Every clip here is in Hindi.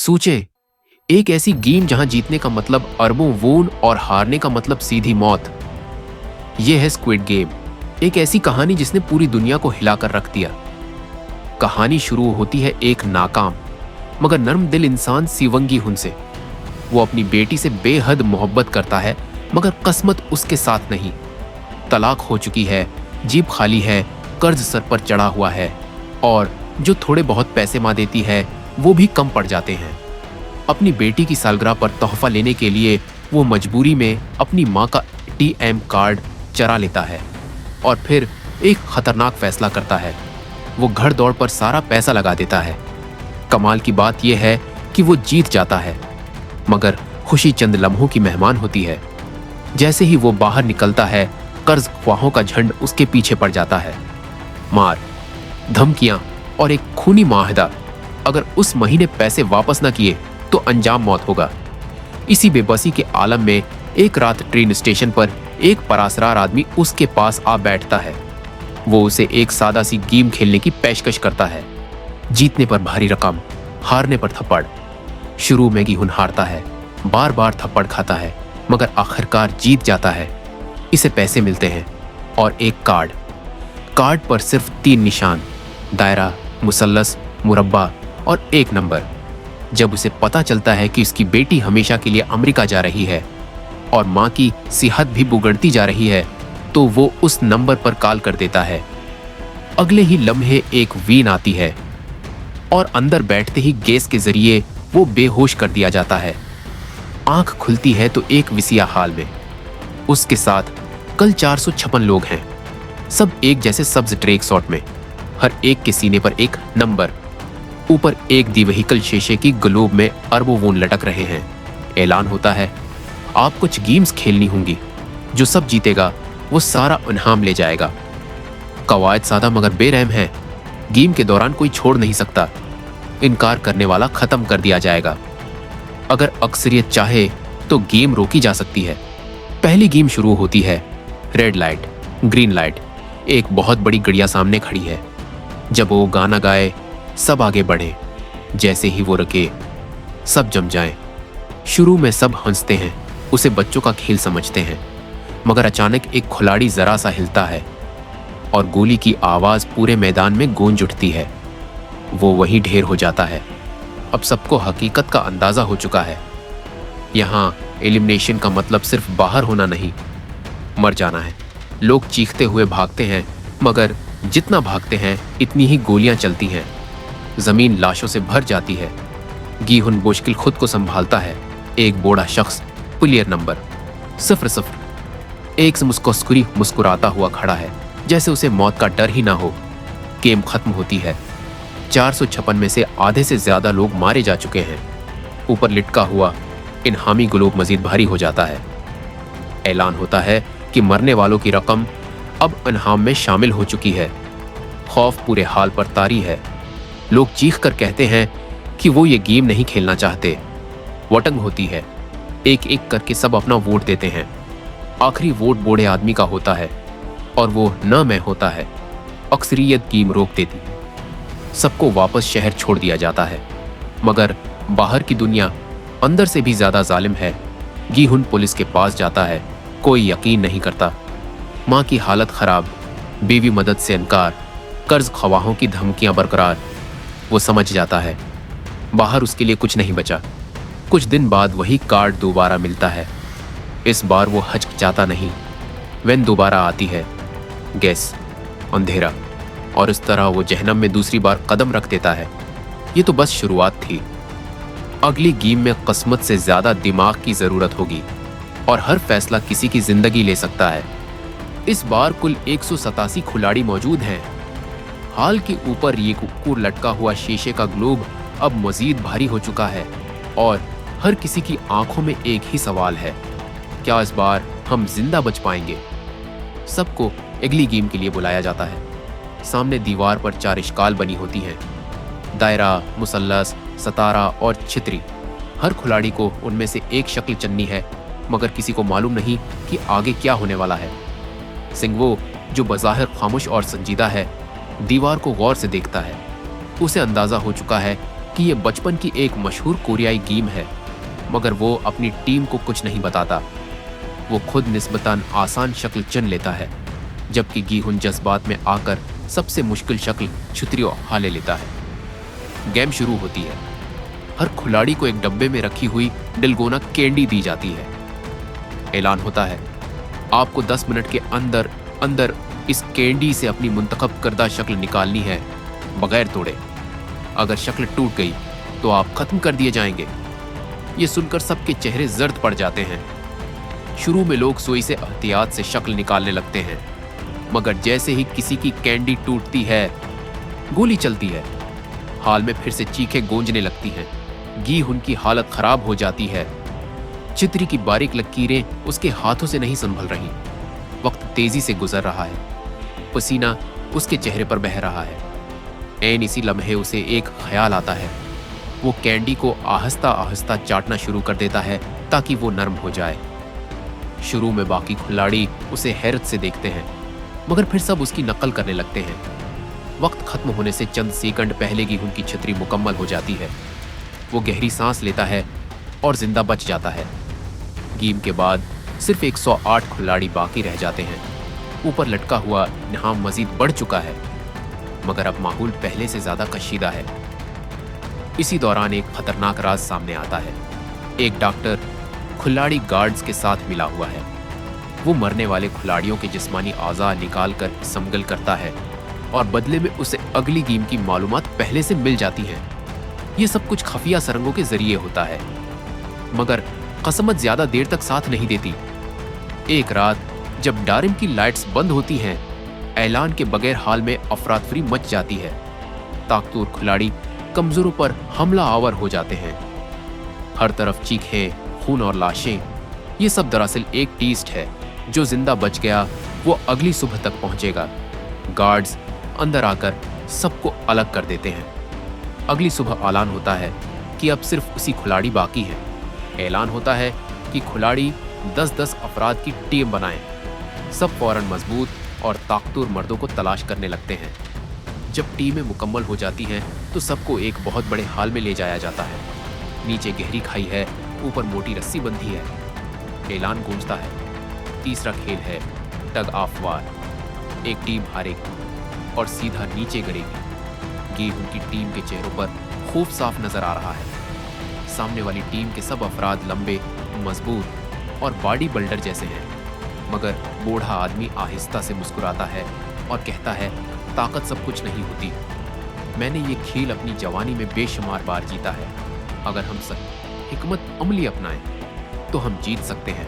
सोचे, एक ऐसी गेम जहां जीतने का मतलब अरबों वोन और हारने का मतलब सीधी मौत। यह है स्क्विड गेम, एक ऐसी कहानी जिसने पूरी दुनिया को हिलाकर रख दिया। कहानी शुरू होती है एक नाकाम मगर नर्म दिल इंसान सिवंगी हुन से। वो अपनी बेटी से बेहद मोहब्बत करता है मगर किस्मत उसके साथ नहीं। तलाक हो चुकी है, जेब खाली है, कर्ज सर पर चढ़ा हुआ है और जो थोड़े बहुत पैसे माँ देती है वो भी कम पड़ जाते हैं। अपनी बेटी की सालगिरह पर तोहफा लेने के लिए वो मजबूरी में अपनी माँ का एटीएम कार्ड चरा लेता है और फिर एक खतरनाक फैसला करता है। वो घर दौड़ पर सारा पैसा लगा देता है। कमाल की बात यह है कि वो जीत जाता है मगर खुशी चंद लम्हों की मेहमान होती है। जैसे ही वो बाहर निकलता है, कर्ज ख्वाहों का झंड उसके पीछे पड़ जाता है। मार, धमकियां और एक खूनी माहदा, अगर उस महीने पैसे वापस न किए तो अंजाम मौत होगा। इसी बेबसी के आलम में एक रात ट्रेन स्टेशन पर एक परासरार आदमी उसके पास आ बैठता है। वो उसे एक सादा सी गेम खेलने की पेशकश करता है। जीतने पर भारी रकम, हारने पर थप्पड़। शुरू में गिहुन हारता है, बार बार थप्पड़ खाता है मगर आखिरकार जीत जाता है। इसे पैसे मिलते हैं और एक कार्ड पर सिर्फ 3 निशान, दायरा, मुसल्लस, मुरब्बा और एक नंबर। जब उसे पता चलता है कि उसकी बेटी हमेशा के लिए अमेरिका जा रही है और माँ की सेहत भी बिगड़ती जा रही है तो वो उस नंबर पर कॉल कर देता है। अगले ही लम्हे एक वीन आती है और अंदर बैठते ही गैस के जरिए वो बेहोश कर दिया जाता है। आंख खुलती है तो एक विसिया हाल में उसके साथ कल 456 लोग हैं, सब एक जैसे सब्ज ट्रेक शॉट में, हर एक के सीने पर एक नंबर। ऊपर एक दी व्हीकल शीशे की ग्लोब में अरबों वोन लटक रहे हैं। ऐलान होता है, आप कुछ गेम्स खेलनी होंगी, जो सब जीतेगा वो सारा इनाम ले जाएगा। कवायद सादा मगर बेरहम है। गेम के दौरान कोई छोड़ नहीं सकता, इनकार करने वाला खत्म कर दिया जाएगा। अगर अक्सरियत चाहे तो गेम रोकी जा सकती है। पहली गेम शुरू होती है। रेड लाइट, ग्रीन लाइट, एक बहुत बड़ी गड़िया सामने खड़ी है। जब वो गाना गाए सब आगे बढ़े, जैसे ही वो रुके सब जम जाएं। शुरू में सब हंसते हैं, उसे बच्चों का खेल समझते हैं मगर अचानक एक खिलाड़ी जरा सा हिलता है और गोली की आवाज पूरे मैदान में गूंज उठती है। वो वहीं ढेर हो जाता है। अब सबको हकीकत का अंदाजा हो चुका है। यहां एलिमिनेशन का मतलब सिर्फ बाहर होना नहीं, मर जाना है। लोग चीखते हुए भागते हैं मगर जितना भागते हैं इतनी ही गोलियां चलती हैं। जमीन लाशों से भर जाती है। गिहुन मुश्किल खुद को संभालता है। एक बूढ़ा शख्स प्लेयर नंबर 00 एक से मुस्कुराता हुआ खड़ा है, जैसे उसे मौत का डर ही ना हो। गेम खत्म होती है। 456 में से आधे से ज्यादा लोग मारे जा चुके हैं। ऊपर लिटका हुआ इनामी ग्लोब मजीद भारी हो जाता है। ऐलान होता है कि मरने वालों की रकम अब इनाम में शामिल हो चुकी है। खौफ पूरे हाल पर तारी है। लोग चीख कर कहते हैं कि वो ये गेम नहीं खेलना चाहते। वोटिंग होती है। एक एक करके सब अपना वोट देते हैं। आखिरी वोट बूढ़े आदमी का होता है और वो न मैं होता है। अक्सरियत गेम रोक देती है। सबको वापस शहर छोड़ दिया जाता है मगर बाहर की दुनिया अंदर से भी ज्यादा जालिम है। गिहुन पुलिस के पास जाता है। कोई यकीन नहीं करता। माँ की हालत खराब, बीवी मदद से इनकार, कर्ज ख्वाहों की धमकियां बरकरार। वो समझ जाता है बाहर उसके लिए कुछ नहीं बचा। कुछ दिन बाद वही कार्ड दोबारा मिलता है। इस बार वो हचकिचाता नहीं। वैन दोबारा आती है। गैस, अंधेरा और इस तरह वो जहन्नम में दूसरी बार कदम रख देता है। ये तो बस शुरुआत थी। अगली गेम में किस्मत से ज्यादा दिमाग की जरूरत होगी और हर फैसला किसी की जिंदगी ले सकता है। इस बार कुल 187 खिलाड़ी मौजूद हैं। हाल के ऊपर ये कुक्कुर लटका हुआ शीशे का ग्लोब अब मजीद भारी हो चुका है और हर किसी की आंखों में एक ही सवाल है, क्या इस बार हम जिंदा बच पाएंगे? सबको अगली गेम के लिए बुलाया जाता है। सामने दीवार पर 4 इश्काल बनी होती हैं, दायरा, मुसल्लस, सतारा और छितरी। हर खिलाड़ी को उनमें से एक शक्ल चुननी है मगर किसी को मालूम नहीं कि आगे क्या होने वाला है। सिंगवो, जो बज़ाहिर खामोश और संजीदा है, दीवार को गौर से देखता है। उसे अंदाजा हो चुका है कि ये बचपन की एक मशहूर कोरियाई गेम है, मगर वो अपनी टीम को कुछ नहीं बताता। वो खुद निस्बतन आसान शक्ल चुन लेता है, जबकि गीहुन जज्बात में आकर सबसे मुश्किल शक्ल छुत्रियों हाले लेता है। गेम शुरू होती है। हर खिलाड़ी को एक डब्बे में रखी हुई डिलगोना कैंडी दी जाती है। ऐलान होता है, आपको 10 मिनट के अंदर अंदर इस कैंडी से अपनी मुंतखब करदा शक्ल निकालनी है, बगैर तोड़े। अगर शक्ल टूट गई तो आप खत्म कर दिए जाएंगे। ये सुनकर सबके चेहरे जर्द पड़ जाते हैं। शुरू में लोग सुई से एहतियात से शक्ल निकालने लगते हैं, मगर जैसे ही किसी की कैंडी टूटती है, गोली चलती है। हाल में फिर से चीखें गूंजने लगती हैं। गीहुन की हालत खराब हो जाती है। चित्री की बारीक लकीरें उसके हाथों से नहीं संभल रही। वक्त तेजी से गुजर रहा है। पसीना उसके चेहरे पर बह रहा है। ऐन इसी लम्हे उसे एक ख्याल आता है। वो कैंडी को आहिस्ता आहिस्ता चाटना शुरू कर देता है ताकि वो नरम हो जाए। शुरू में बाकी खिलाड़ी उसे हैरत से देखते हैं, मगर फिर सब उसकी नकल करने लगते हैं। वक्त खत्म होने से चंद सेकंड पहले गीहुन की छतरी मुकम्मल हो जाती है। वो गहरी सांस लेता है और जिंदा बच जाता है। गेम के बाद सिर्फ 108 खिलाड़ी बाकी रह जाते हैं। ऊपर लटका हुआ इनाम मजीद बढ़ चुका है, मगर अब माहौल पहले से ज्यादा कशीदा है। इसी दौरान एक खतरनाक राज सामने आता है। एक डॉक्टर खिलाड़ी गार्ड्स के साथ मिला हुआ है। वो मरने वाले खिलाड़ियों के जिस्मानी आज़ा निकाल कर समगल करता है और बदले में उसे अगली गेम की मालूमात पहले से मिल जाती है। ये सब कुछ खुफिया सरंगों के जरिए होता है, मगर कसमत ज्यादा देर तक साथ नहीं देती। एक रात जब डारिम की लाइट्स बंद होती हैं, ऐलान के बगैर हाल में अफरातफरी मच जाती है। ताकतूर खिलाड़ी कमजोरों पर हमला आवर हो जाते हैं। हर तरफ चीखें, खून और लाशें। ये सब दरअसल एक टेस्ट है। जो जिंदा बच गया वो अगली सुबह तक पहुंचेगा। गार्ड्स अंदर आकर सबको अलग कर देते हैं। अगली सुबह ऐलान होता है कि अब सिर्फ उसी खिलाड़ी बाकी है। ऐलान होता है कि खिलाड़ी 10-10 अफराद की टीम बनाएं। सब फौरन मजबूत और ताकतवर मर्दों को तलाश करने लगते हैं। जब टीमें मुकम्मल हो जाती हैं तो सबको एक बहुत बड़े हाल में ले जाया जाता है। नीचे गहरी खाई है, ऊपर मोटी रस्सी बंधी है। ऐलान गूंजता है, तीसरा खेल है टग ऑफ वार। एक टीम हारेगी और सीधा नीचे गिरेगी। गेहूं की टीम के चेहरों पर खूब साफ नजर आ रहा है। सामने वाली टीम के सब अफराद लंबे, मजबूत और बॉडी बिल्डर जैसे हैं, मगर बूढ़ा आदमी आहिस्ता से मुस्कुराता है और कहता है, ताकत सब कुछ नहीं होती। मैंने ये खेल अपनी जवानी में बेशुमार बार जीता है। अगर हम सब हिकमत अमली अपनाएं तो हम जीत सकते हैं।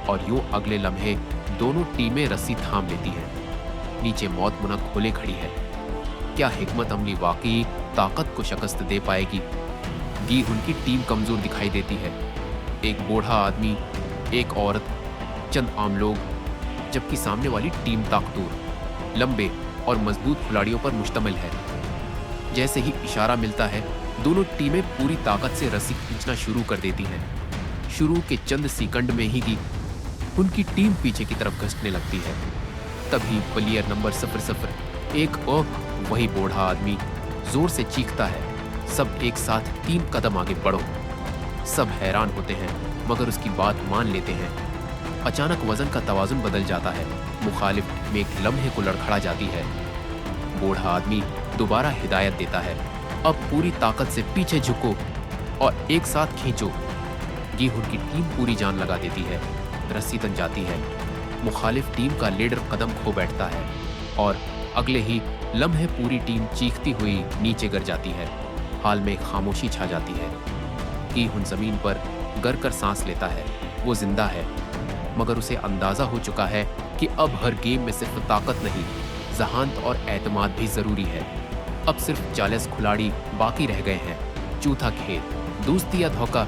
और यूं अगले लम्हे दोनों टीमें रस्सी थाम लेती हैं। नीचे मौत मुनक खोले खड़ी है। क्या हिकमत अमली वाकई ताकत को शिकस्त दे पाएगी? गीहुन की टीम कमजोर दिखाई देती है। एक बूढ़ा आदमी, एक औरत, चंद आम लोग, जबकि सामने वाली टीम ताकतवर, लंबे और मजबूत खिलाड़ियों पर मुश्तमिल है। जैसे ही इशारा मिलता है, दोनों टीमें पूरी ताकत से रस्सी खींचना शुरू कर देती हैं। शुरू के चंद सेकंड में ही उनकी टीम पीछे की तरफ घसने लगती है। तभी प्लेयर नंबर 001 और वही बूढ़ा आदमी जोर से चीखता है, सब एक साथ 3 कदम आगे बढ़ो। सब हैरान होते हैं, मगर उसकी बात मान लेते हैं। अचानक वजन का तवाजुन बदल जाता है। मुखालिफ में एक लम्हे को लड़खड़ा जाती है। बूढ़ा आदमी दोबारा हिदायत देता है, अब पूरी ताकत से पीछे झुको और एक साथ खींचो। गेहूं की टीम पूरी जान लगा देती है। रस्सी तन जाती है। मुखालिफ टीम का लीडर कदम खो बैठता है और अगले ही लम्हे पूरी टीम चीखती हुई नीचे गिर जाती है। हाल में खामोशी छा जाती है। गेहूं जमीन पर गिर कर सांस लेता है। वो जिंदा है, मगर उसे अंदाजा हो चुका है कि अब हर गेम में सिर्फ ताकत नहीं, जहानत और एतमाद भी जरूरी है। अब सिर्फ 40 खिलाड़ी बाकी रह गए हैं। चौथा खेल, दोस्ती या धोखा।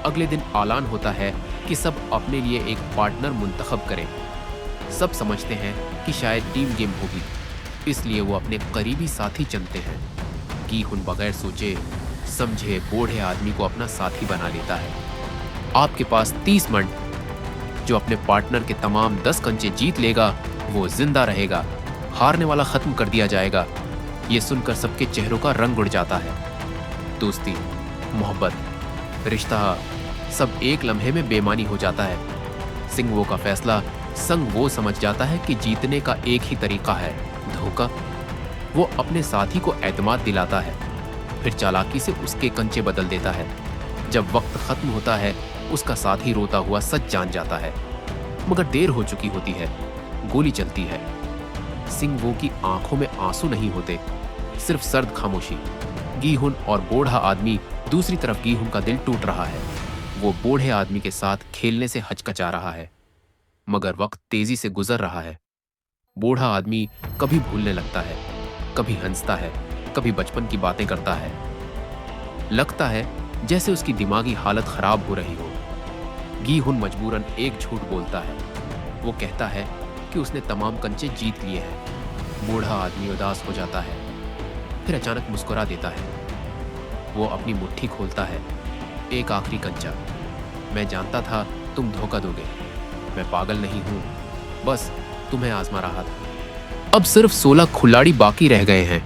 अगले दिन ऐलान होता है कि सब अपने लिए एक पार्टनर मुंतखब करें। सब समझते हैं कि शायद टीम गेम होगी, इसलिए वो अपने करीबी साथी चुनते हैं। गीहुं बगैर सोचे समझे बूढ़े आदमी को अपना साथी बना लेता है। आपके पास 30 मिनट। जो अपने पार्टनर के तमाम 10 कंचे जीत लेगा वो जिंदा रहेगा। हारने वाला खत्म कर दिया जाएगा। ये सुनकर सबके चेहरों का रंग उड़ जाता है। दोस्ती, मोहब्बत, रिश्ता सब एक लम्हे में बेमानी हो जाता है। सिंघवो का फैसला संगवो समझ जाता है कि जीतने का एक ही तरीका है, धोखा। वो अपने साथी को एतमाद दिलाता है, फिर चालाकी से उसके कंचे बदल देता है। जब वक्त खत्म होता है, उसका साथी रोता हुआ सच जान जाता है, मगर देर हो चुकी होती है। गोली चलती है। सिंघवो की आंखों में आंसू नहीं होते, सिर्फ सर्द खामोशी। गीहुन और बूढ़ा आदमी दूसरी तरफ। गीहुन का दिल टूट रहा है। वो बूढ़े आदमी के साथ खेलने से हचकचा रहा है, मगर वक्त तेजी से गुजर रहा है। बूढ़ा आदमी कभी भूलने लगता है, कभी हंसता है, कभी बचपन की बातें करता है। लगता है जैसे उसकी दिमागी हालत खराब हो रही हो। गीहुन मजबूरन एक झूठ बोलता है। वो कहता है कि उसने तमाम कंचे जीत लिए हैं। बूढ़ा आदमी उदास हो जाता है, फिर अचानक मुस्कुरा देता है। वो अपनी मुट्ठी खोलता है। एक आखिरी कंचा। मैं जानता था तुम धोखा दोगे। मैं पागल नहीं हूं, बस तुम्हें आजमा रहा था। अब सिर्फ 16 खिलाड़ी बाकी रह गए हैं।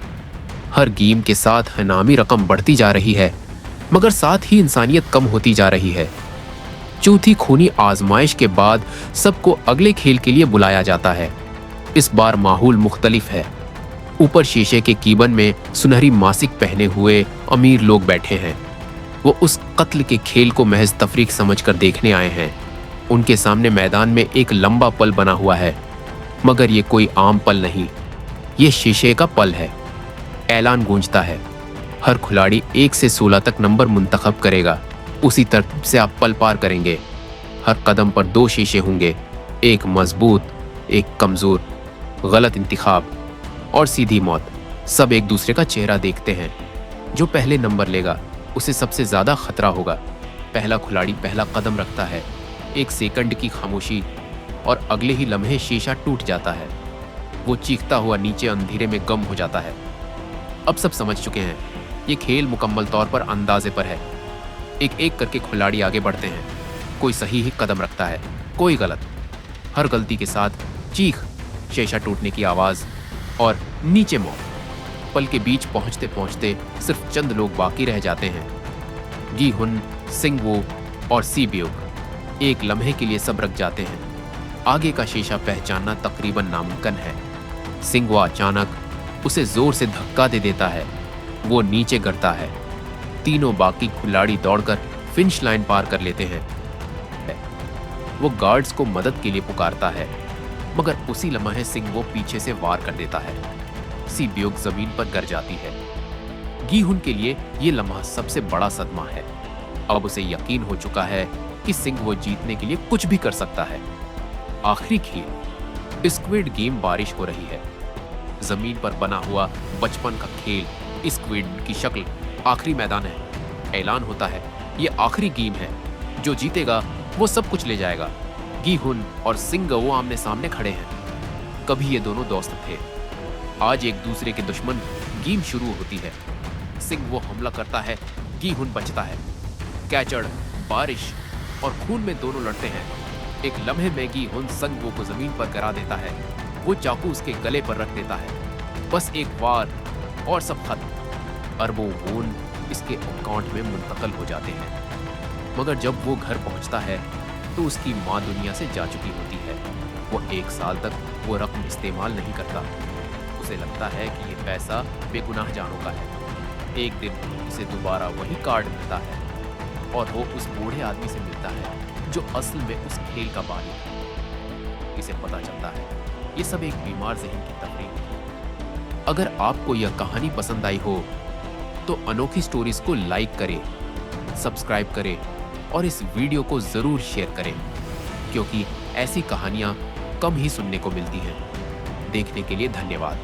हर गेम के साथ इनामी रकम बढ़ती जा रही है, मगर साथ ही इंसानियत कम होती जा रही है। चौथी खूनी आजमाइश के बाद सबको अगले खेल के लिए बुलाया जाता है। इस बार माहौल मुख्तलिफ है। ऊपर शीशे के कीबन में सुनहरी मासिक पहने हुए अमीर लोग बैठे हैं। वो उस कत्ल के खेल को महज तफरीक समझकर देखने आए हैं। उनके सामने मैदान में एक लंबा पल बना हुआ है, मगर ये कोई आम पल नहीं, ये शीशे का पल है। ऐलान गूंजता है, हर खिलाड़ी 1 से 16 तक नंबर मुंतखब करेगा। उसी तरतीब से आप पल पार करेंगे। हर कदम पर 2 शीशे होंगे, एक मजबूत, एक कमजोर, गलत इंतिखाब और सीधी मौत। सब एक दूसरे का चेहरा देखते हैं। जो पहले नंबर लेगा उसे सबसे ज्यादा खतरा होगा। पहला खिलाड़ी पहला कदम रखता है। 1 सेकंड की खामोशी और अगले ही लम्हे शीशा टूट जाता है। वो चीखता हुआ नीचे अंधेरे में गम हो जाता है। अब सब समझ चुके हैं, ये खेल मुकम्मल तौर पर अंदाजे पर है। एक एक करके खिलाड़ी आगे बढ़ते हैं। कोई सही ही कदम रखता है, कोई गलत। हर गलती के साथ चीख, शीशा टूटने की आवाज और नीचे मौत। पल के बीच पहुंचते पहुंचते सिर्फ चंद लोग बाकी रह जाते हैं। गीहुन, सिंघवो और सीब्योक। एक लम्हे के लिए सब रख जाते हैं। आगे का शीशा पहचानना तकरीबन नामुमकिन है। सिंघवो अचानक उसे जोर से धक्का दे देता है। वो नीचे गिरता है। तीनों बाकी खिलाड़ी दौड़कर फिनिश लाइन पार कर लेते हैं। वो गार्ड्स को मदद के लिए पुकारता है, मगर उसी लम्हे सिंघवो पीछे से वार कर देता है। सीब्योक जमीन पर गिर जाती है। गीहुन के लिए ये लम्हा सबसे बड़ा सदमा है। अब उसे यकीन हो चुका है कि सिंघवो जीतने के लिए कुछ भी कर सकता है। आखिरी खेल, स्क्विड गेम। बारिश हो रही है। जमीन पर बना हुआ बचपन का खेल, स्क्विड की शक्ल। आखिरी मैदान है। ऐलान होता है, ये आखिरी गेम है। जो जीतेगा वो सब कुछ ले जाएगा। गीहुन और सिंघवो आमने सामने खड़े हैं। कभी ये दोनों दोस्त थे, आज एक दूसरे के दुश्मन। गेम शुरू होती है। सिंघवो हमला करता है, गीहुन बचता है। कैचड़, बारिश और खून में दोनों लड़ते हैं। एक लम्हे में गीहुन सिंघवो को जमीन पर गिरा देता है। वो चाकू उसके गले पर रख देता है। बस एक वार और सब खत्म। अरबों वोन इसके अकाउंट में मुंतकल हो जाते हैं। मगर जब वो घर पहुंचता है तो उसकी माँ दुनिया से जा चुकी होती है। वो 1 साल तक वो रकम इस्तेमाल नहीं करता। उसे लगता है कि ये पैसा बेगुनाह जानों का है। एक दिन उसे दोबारा वही कार्ड मिलता है और वो उस बूढ़े आदमी से मिलता है जो असल में उस खेल का बानी है। इसे पता चलता है ये सब एक बीमार ज़हन की तफरीक है। अगर आपको यह कहानी पसंद आई हो तो अनोखी स्टोरीज को लाइक करें, सब्सक्राइब करें और इस वीडियो को जरूर शेयर करें, क्योंकि ऐसी कहानियां कम ही सुनने को मिलती हैं। देखने के लिए धन्यवाद।